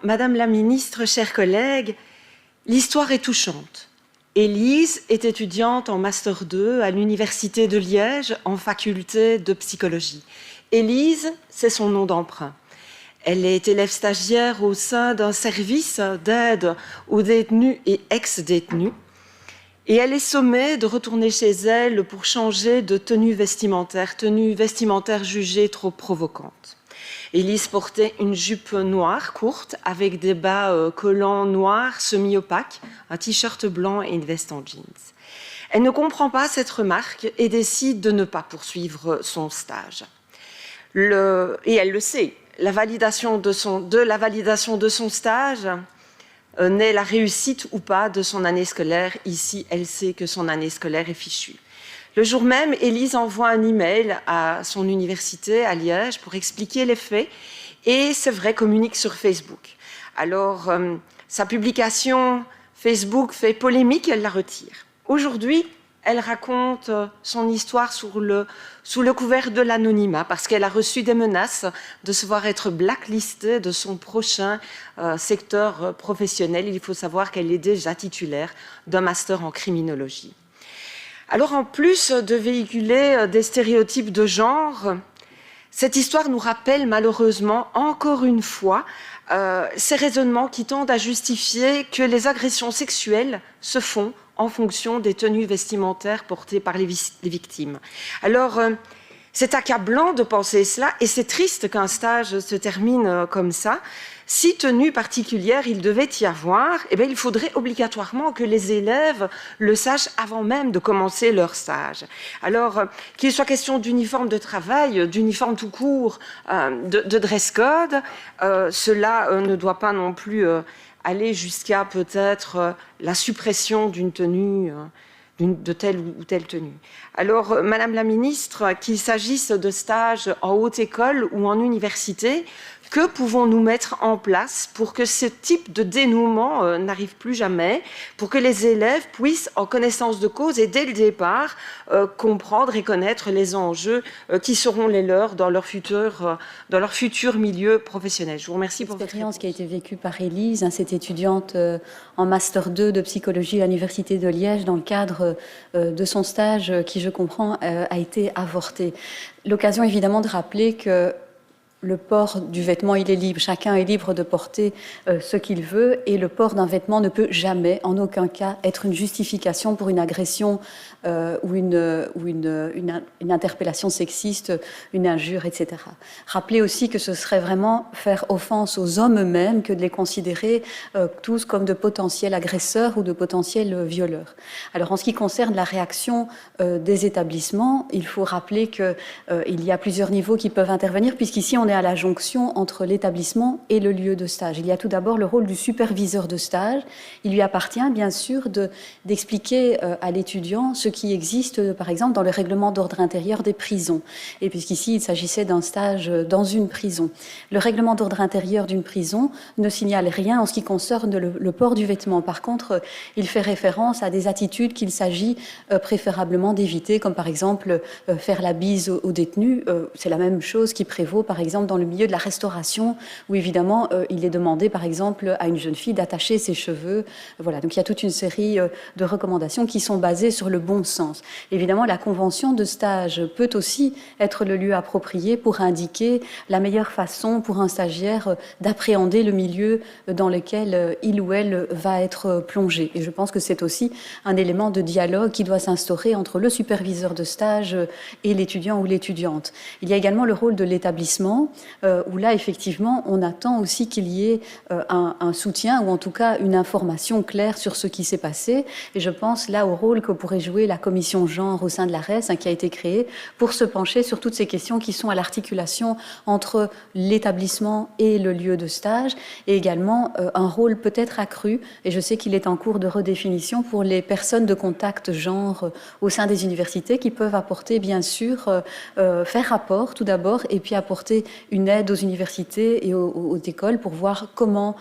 Madame la ministre, chers collègues, l'histoire est touchante. Élise est étudiante en Master 2 à l'Université de Liège en faculté de psychologie. Élise, c'est son nom d'emprunt. Elle est élève stagiaire au sein d'un service d'aide aux détenus et ex-détenus. Et elle est sommée de retourner chez elle pour changer de tenue vestimentaire jugée trop provocante. Élise portait une jupe noire courte avec des bas collants noirs semi-opaques, un t-shirt blanc et une veste en jeans. Elle ne comprend pas cette remarque et décide de ne pas poursuivre son stage. Et elle le sait, de la validation de son stage naît la réussite ou pas de son année scolaire. Ici, elle sait que son année scolaire est fichue. Le jour même, Élise envoie un email à son université à Liège pour expliquer les faits et, c'est vrai, communique sur Facebook. Alors, sa publication Facebook fait polémique, elle la retire. Aujourd'hui, elle raconte son histoire sous le couvert de l'anonymat parce qu'elle a reçu des menaces de se voir être blacklistée de son prochain secteur professionnel. Il faut savoir qu'elle est déjà titulaire d'un master en criminologie. Alors, en plus de véhiculer des stéréotypes de genre, cette histoire nous rappelle malheureusement, encore une fois, ces raisonnements qui tendent à justifier que les agressions sexuelles se font en fonction des tenues vestimentaires portées par les victimes. Alors, c'est accablant de penser cela et c'est triste qu'un stage se termine comme ça. Si tenue particulière il devait y avoir, eh bien, il faudrait obligatoirement que les élèves le sachent avant même de commencer leur stage. Alors, qu'il soit question d'uniforme de travail, d'uniforme tout court, de dress code, cela ne doit pas non plus aller jusqu'à peut-être la suppression d'une tenue, de telle ou telle tenue. Alors, Madame la Ministre, qu'il s'agisse de stages en haute école ou en université, que pouvons-nous mettre en place pour que ce type de dénouement n'arrive plus jamais, pour que les élèves puissent, en connaissance de cause et dès le départ, comprendre et connaître les enjeux qui seront les leurs dans leur futur milieu professionnel. Je vous remercie pour votre expérience qui a été vécue par Élise, cette étudiante en Master 2 de psychologie à l'Université de Liège dans le cadre de son stage qui, je comprends, a été avorté. L'occasion évidemment de rappeler que le port du vêtement, il est libre. Chacun est libre de porter ce qu'il veut et le port d'un vêtement ne peut jamais, en aucun cas, être une justification pour une agression ou une interpellation sexiste, une injure, etc. Rappelez aussi que ce serait vraiment faire offense aux hommes eux-mêmes que de les considérer tous comme de potentiels agresseurs ou de potentiels violeurs. Alors, en ce qui concerne la réaction des établissements, il faut rappeler qu'il y a plusieurs niveaux qui peuvent intervenir, puisqu'ici, on est à la jonction entre l'établissement et le lieu de stage. Il y a tout d'abord le rôle du superviseur de stage. Il lui appartient, bien sûr, d'expliquer à l'étudiant ce qui existe, par exemple, dans le règlement d'ordre intérieur des prisons. Et puisqu'ici, il s'agissait d'un stage dans une prison. Le règlement d'ordre intérieur d'une prison ne signale rien en ce qui concerne le port du vêtement. Par contre, il fait référence à des attitudes qu'il s'agit préférablement d'éviter, comme par exemple faire la bise aux détenus. C'est la même chose qui prévaut, par exemple, dans le milieu de la restauration, où évidemment, il est demandé, par exemple, à une jeune fille d'attacher ses cheveux. Voilà, donc il y a toute une série de recommandations qui sont basées sur le bon sens. Évidemment, la convention de stage peut aussi être le lieu approprié pour indiquer la meilleure façon pour un stagiaire d'appréhender le milieu dans lequel il ou elle va être plongé. Et je pense que c'est aussi un élément de dialogue qui doit s'instaurer entre le superviseur de stage et l'étudiant ou l'étudiante. Il y a également le rôle de l'établissement, où là, effectivement, on attend aussi qu'il y ait un soutien ou en tout cas une information claire sur ce qui s'est passé. Et je pense là au rôle que pourrait jouer la commission genre au sein de l'ARES, qui a été créée pour se pencher sur toutes ces questions qui sont à l'articulation entre l'établissement et le lieu de stage, et également un rôle peut-être accru, et je sais qu'il est en cours de redéfinition pour les personnes de contact genre au sein des universités qui peuvent apporter, bien sûr, faire rapport tout d'abord, et puis apporter une aide aux universités et aux écoles pour voir comment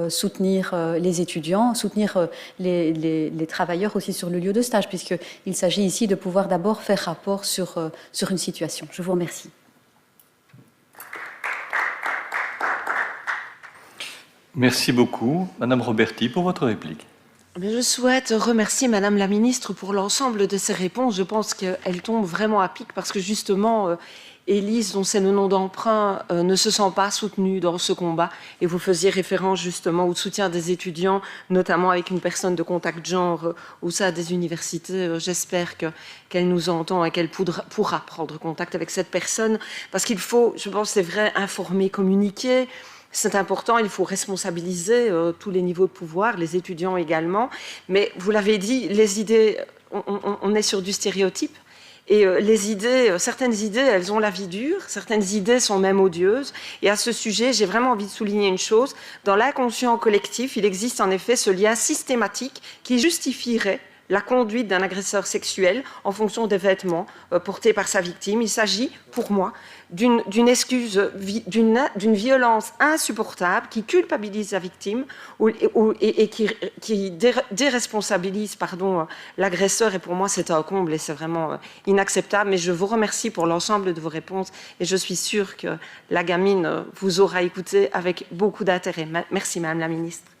soutenir les étudiants, soutenir les travailleurs aussi sur le lieu de stage, puisqu'il s'agit ici de pouvoir d'abord faire rapport sur une situation. Je vous remercie. Merci beaucoup. Madame Roberti, pour votre réplique. Je souhaite remercier Madame la Ministre pour l'ensemble de ses réponses. Je pense qu'elle tombe vraiment à pic parce que justement, Élise, dont c'est le nom d'emprunt, ne se sent pas soutenue dans ce combat. Et vous faisiez référence justement au soutien des étudiants, notamment avec une personne de contact genre au sein des universités. J'espère qu'elle nous entend et qu'elle pourra prendre contact avec cette personne. Parce qu'il faut, je pense, c'est vrai, informer, communiquer. C'est important, il faut responsabiliser tous les niveaux de pouvoir, les étudiants également. Mais vous l'avez dit, les idées, on est sur du stéréotype. Et les idées, certaines idées, elles ont la vie dure, certaines idées sont même odieuses. Et à ce sujet, j'ai vraiment envie de souligner une chose. Dans l'inconscient collectif, il existe en effet ce lien systématique qui justifierait la conduite d'un agresseur sexuel en fonction des vêtements portés par sa victime. Il s'agit, pour moi, d'une excuse, d'une violence insupportable qui culpabilise la victime et qui déresponsabilise l'agresseur. Et pour moi, c'est un comble et c'est vraiment inacceptable. Mais je vous remercie pour l'ensemble de vos réponses et je suis sûre que la gamine vous aura écouté avec beaucoup d'intérêt. Merci, Madame la Ministre.